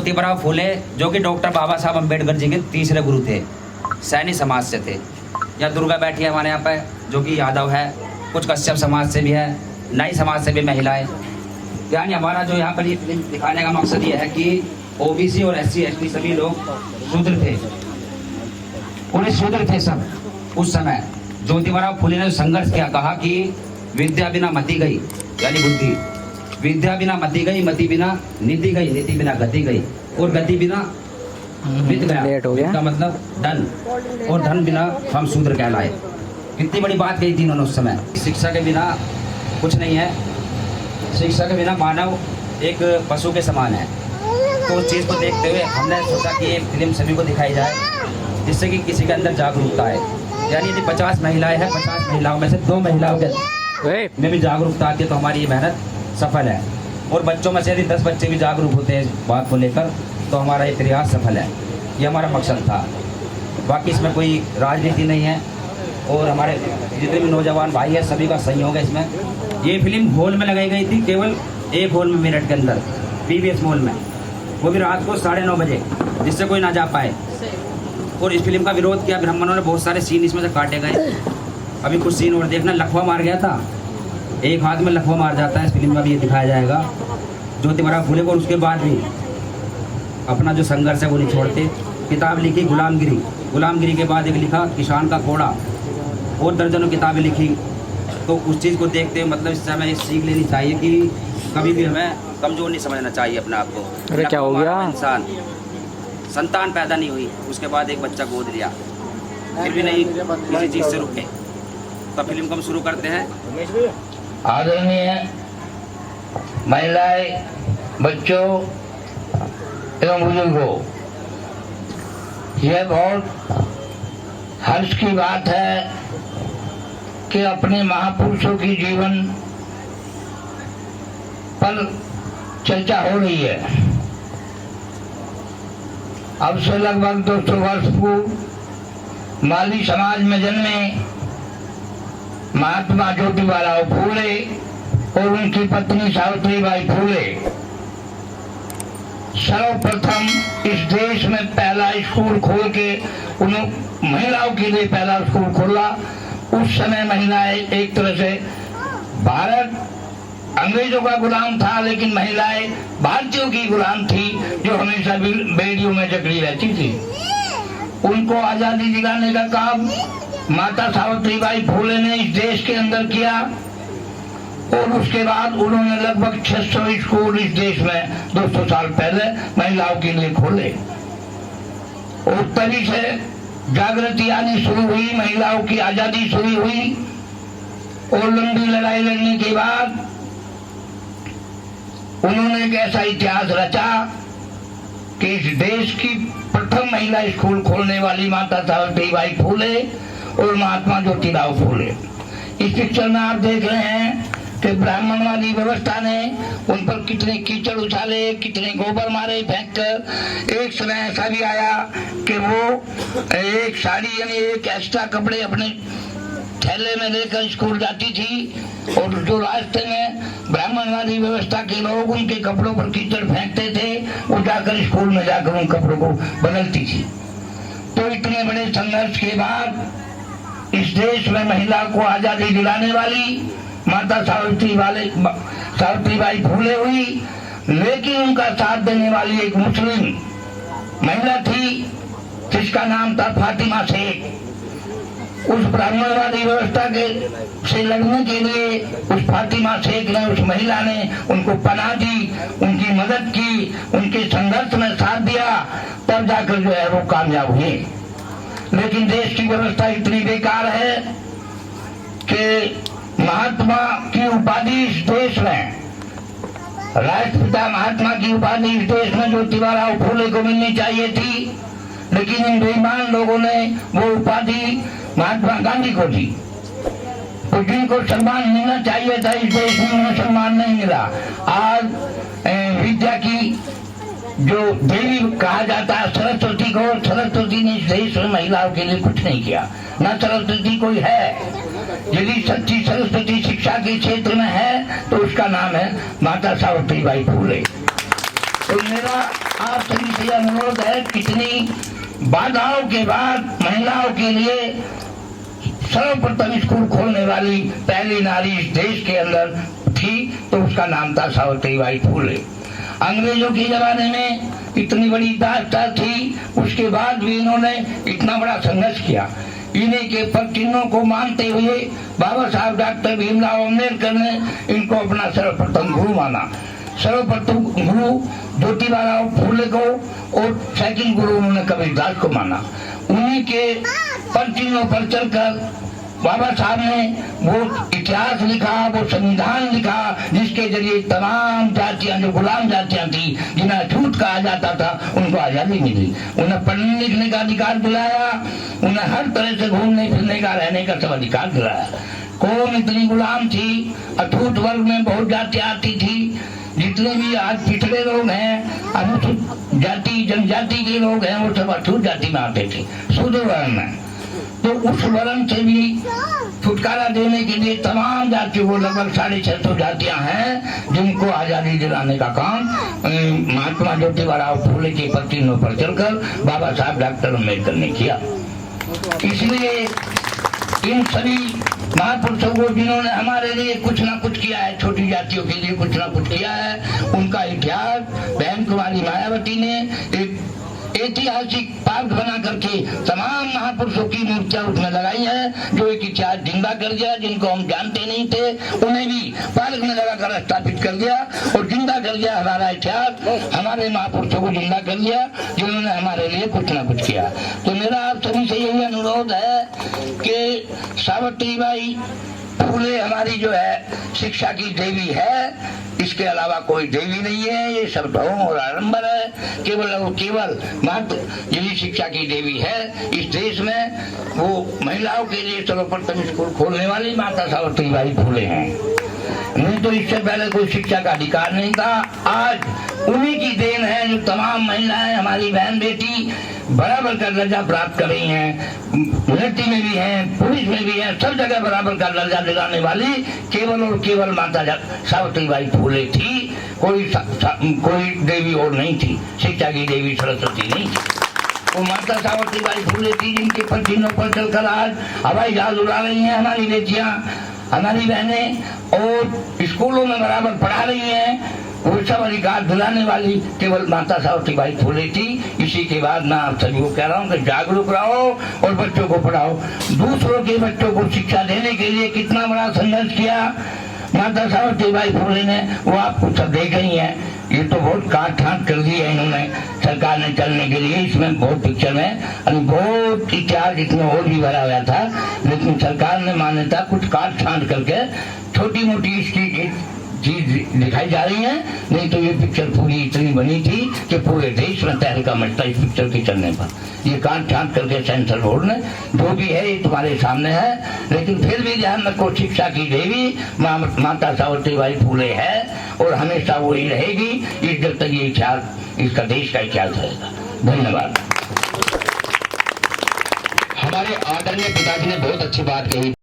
ज्योतिबराव फूले जो कि डॉक्टर बाबा साहब अम्बेडकर जी के तीसरे गुरु थे, सैनी समाज से थे। या दुर्गा बैठी है हमारे यहाँ पे जो कि यादव है, कुछ कश्यप समाज से भी है, नाई समाज से भी महिलाएं। यानी हमारा जो यहाँ पर दिखाने का मकसद ये है कि ओबीसी और SC ST सभी लोग शूद्र थे, पूरे शूद्र थे सब उस समय। ज्योतिबराव फूले ने संघर्ष किया, कहा कि विद्या बिना मति गई, यानी बुद्धि, विद्या बिना मति गई, मति बिना नीति गई, नीति बिना गति गई, और गति बिना वित्त गया। इसका मतलब धन, और धन बिना हम शूद्र कहलाए। कितनी बड़ी बात कही थी उन्होंने उस समय। शिक्षा के बिना कुछ नहीं है, शिक्षा के बिना मानव एक पशु के समान है। तो उस चीज़ को देखते हुए हमने सोचा कि ये फिल्म सभी को दिखाई जाए, जिससे कि किसी के अंदर जागरूकता है। यानी यदि 50 महिलाएं हैं, 50 महिलाओं में से 2 महिलाओं के में भी जागरूकता आती है तो हमारी ये मेहनत सफल है। और बच्चों में से यदि 10 बच्चे भी जागरूक होते हैं इस बात को लेकर तो हमारा ये प्रयास सफल है। ये हमारा मकसद था। बाकी इसमें कोई राजनीति नहीं है, और हमारे जितने भी नौजवान भाई हैं सभी का सहयोग है इसमें। ये फिल्म हॉल में लगाई गई थी, केवल एक हॉल में मेरठ के अंदर, PVS मॉल में, वो भी रात को 9:30 बजे, जिससे कोई ना जा पाए। और इस फिल्म का विरोध किया ब्राह्मणों ने, बहुत सारे सीन इसमें से काटे गए। अभी कुछ सीन और देखना, लखवा मार गया था, एक हाथ में लखवा मार जाता है। इस फिल्म में भी ये दिखाया जाएगा ज्योतिबराव फूले को। उसके बाद भी अपना जो संघर्ष है वो नहीं छोड़ते। किताब लिखी गुलामगिरी, गुलामगिरी के बाद एक लिखा किसान का कोड़ा, और दर्जनों किताबें लिखी। तो उस चीज़ को देखते हुए मतलब इससे हमें सीख लेनी चाहिए कि कभी भी हमें कमज़ोर नहीं समझना चाहिए अपने आप को। अरे क्या हो गया? इंसान संतान पैदा नहीं हुई, उसके बाद एक बच्चा गोद लिया, फिर भी नहीं किसी चीज़ से रुके। तो फिल्म को हम शुरू करते हैं। आदरणीय महिलाएं, बच्चों एवं बुजुर्गों, यह बहुत हर्ष की बात है कि अपने महापुरुषों की जीवन पर चर्चा हो रही है। अब से लगभग 200 वर्ष पूर्व माली समाज में जन्मे महात्मा ज्योतिबराव फूले और उनकी पत्नी सावित्रीबाई फूले सर्वप्रथम इस देश में पहला स्कूल खोल के उन्होंने महिलाओं के लिए पहला स्कूल खोला। उस समय महिलाएं एक तरह से, भारत अंग्रेजों का गुलाम था लेकिन महिलाएं भारतीयों की गुलाम थी, जो हमेशा बेड़ियों में जकड़ी रहती थी। उनको आजादी दिलाने का काम माता सावित्रीबाई फूले ने इस देश के अंदर किया, और उसके बाद उन्होंने लगभग 600 स्कूल इस देश में 200 साल पहले महिलाओं के लिए खोले। और तभी से जागृति आनी शुरू हुई, महिलाओं की आजादी शुरू हुई। और लंबी लड़ाई लड़ने के बाद उन्होंने एक ऐसा इतिहास रचा कि इस देश की प्रथम महिला स्कूल खोलने वाली माता सावित्रीबाई फूले और महात्मा ज्योतिराव फूले। इस पिक्चर में आप देख रहे हैं कि ब्राह्मणवादी व्यवस्था ने उन पर कितने कीचड़ उछाले, कितने गोबर मारे फेंक कर। एक समय ऐसा भी आया कि वो एक साड़ी यानी एक एक्स्ट्रा कपड़े अपने थैले में लेकर स्कूल जाती थी, और जो रास्ते में ब्राह्मणवादी व्यवस्था के लोग उनके कपड़ों पर कीचड़ फेंकते थे, वो जाकर स्कूल में जाकर उन कपड़ों को बदलती थी। तो इतने बड़े संघर्ष के बाद इस देश में महिला को आजादी दिलाने वाली माता सावित्रीबाई फूले हुई, लेकिन उनका साथ देने वाली एक मुस्लिम महिला थी जिसका नाम था फातिमा शेख। उस ब्राह्मणवादी व्यवस्था के से लड़ने के लिए उस फातिमा शेख ने, उस महिला ने उनको पनाह दी, उनकी मदद की, उनके संघर्ष में साथ दिया, तब जाकर जो है वो कामयाब हुए। लेकिन देश की व्यवस्था इतनी बेकार है कि महात्मा की उपाधि इस देश में, राष्ट्रपिता महात्मा की उपाधि इस देश में ज्योतिबराव फूले को मिलनी चाहिए थी, लेकिन इन बेईमान लोगों ने वो उपाधि महात्मा गांधी को दी। तो जिनको सम्मान मिलना चाहिए था इस देश में, उन्हें सम्मान नहीं मिला। आज विद्या की जो देवी कहा जाता है सरस्वती को, सरस्वती ने इस देश में महिलाओं के लिए कुछ नहीं किया, न सरस्वती कोई है। यदि सच्ची सरस्वती शिक्षा के क्षेत्र में है तो उसका नाम है माता सावित्रीबाई फूले। तो मेरा आप सभी से अनुरोध है, कितनी बाधाओं के बाद महिलाओं के लिए सर्वप्रथम स्कूल खोलने वाली पहली नारी इस देश के अंदर थी, तो उसका नाम था सावित्रीबाई फुले। अंग्रेजों के जमाने में इतनी बड़ी दास्तान थी, उसके बाद भी इन्होंने इतना बड़ा संघर्ष किया। इन्हीं के प्रचिन्हों को मानते हुए बाबा साहब डॉक्टर भीमराव अम्बेडकर ने इनको अपना सर्वप्रथम गुरु माना। सर्वप्रथम गुरु ज्योतिबा फुले को और सेकंड गुरु उन्होंने कबीरदास को माना। उन्हीं के प्रचिन्हों पर चलकर बाबा साहब ने वो इतिहास लिखा, वो संविधान लिखा, जिसके जरिए तमाम जातियां, जो गुलाम जातियां थी, जिन्हें छूट कहा जाता था, उनको आजादी मिली। उन्हें पढ़ने लिखने का अधिकार दिलाया, उन्हें हर तरह से घूमने फिरने का, रहने का सब अधिकार दिलाया। कौम इतनी गुलाम थी, अछूत वर्ग में बहुत जातियां आती थी। जितने भी आज पिछड़े लोग हैं, अनुसूचित जाति जनजाति के लोग हैं, वो सब अछूत जाति में आते थे, शूद्र वर्ण में। तो उस वर्ण से भी छुटकारा देने के लिए तमाम जातियों को, लगभग 650 जातियां हैं, जिनको आजादी दिलाने का काम महात्मा ज्योतिबा फुले के प्रचिन्हों पर चलकर बाबा साहब डॉक्टर अम्बेडकर ने किया। इसलिए इन सभी महापुरुषों को, जिन्होंने हमारे लिए कुछ ना कुछ किया है, छोटी जातियों के लिए कुछ ना कुछ किया है, उनका इतिहास बहन कुमारी मायावती ने एक ऐतिहासिक पार्क बना करके तमाम महापुरुषों की मूर्तियां उसमें लगाई है, जो एक इतिहास जिंदा कर दिया। जिनको हम जानते नहीं थे, उन्हें भी पार्क में लगाकर स्थापित कर दिया और जिंदा कर दिया हमारा इतिहास, हमारे महापुरुषों को जिंदा कर दिया, जिन्होंने हमारे लिए कुछ ना कुछ किया। तो मेरा आप सभी से यही अनुरोध है कि सावित्रीबाई फुले हमारी जो है शिक्षा की देवी है, इसके अलावा कोई देवी नहीं है। ये सब ढोंग और आडंबर है। केवल मात्र यही शिक्षा की देवी है इस देश में। वो महिलाओं के लिए सर्वप्रथम स्कूल खोलने वाली माता सावित्रीबाई फुले हैं। नहीं तो इससे पहले कोई शिक्षा का अधिकार नहीं था। आज उन्हीं की देन है जो तमाम महिलाएं, हमारी बहन बेटी बराबर का दर्जा प्राप्त कर रही हैं। मिलिट्री में भी हैं, पुलिस में भी हैं, सब जगह बराबर का दर्जा दिलाने वाली केवल और केवल माता सावित्रीबाई फुले थी। कोई देवी और नहीं थी, शिक्षा की देवी सरस्वती नहीं थी। वो माता सावित्रीबाई फुले थी, जिनके प्रचिन्हों पर चलकर आज हवाई जहाज उड़ा रही हैं हमारी बेटियां, हमारी बहनें, और स्कूलों में बराबर पढ़ा रही हैं। वो सब अधिकार दिलाने वाली केवल माता सावित्रीबाई फुले थी। इसी के बाद मैं आप सभी को कह रहा हूँ कि जागरूक रहो और बच्चों को पढ़ाओ। दूसरों के बच्चों को शिक्षा देने के लिए कितना बड़ा संघर्ष किया माता सावित्रीबाई फुले ने, वो आपको सब देख रही है। ये तो बहुत काट छांट कर दी है इन्होंने सरकार ने चलने के लिए। इसमें बहुत पिक्चर में बहुत इतिहास इसमें और भी भरा हुआ था, लेकिन सरकार ने मान्यता कुछ काट छांट करके छोटी मोटी इसकी चीज दिखाई जा रही है। नहीं तो ये पिक्चर पूरी इतनी बनी थी कि पूरे देश में तहलका मचता इस पिक्चर के चलने पर। ये काट छांट करके सेंसर बोर्ड ने, जो भी है ये तुम्हारे सामने है, लेकिन फिर भी ध्यान रखो, शिक्षा की देवी माता सावित्रीबाई फुले है और हमेशा वो ही रहेगी इस जब तक ये इतिहास, इसका देश का इतिहास रहेगा। धन्यवाद। हमारे आदरणीय पिताजी ने बहुत अच्छी बात कही।